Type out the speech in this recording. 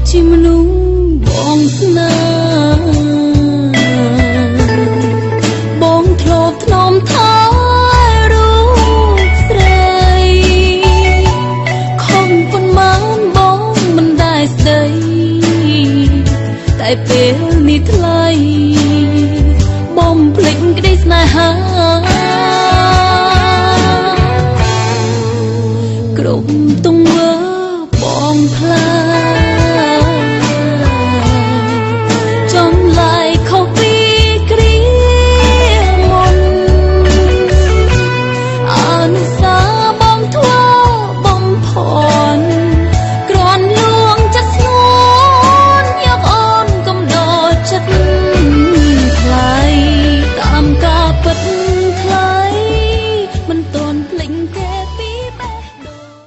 ជាមនុស្សបងស្នេហ៍បងធ្លាប់ថ្នមថែរូបស្រីខំប៉ុន្មានបងមិនដែលស្ដីតែពេលនេះថ្លៃបំភ្លេចក្តីស្នេហាគ្រប់ទង្វើបងផ្លា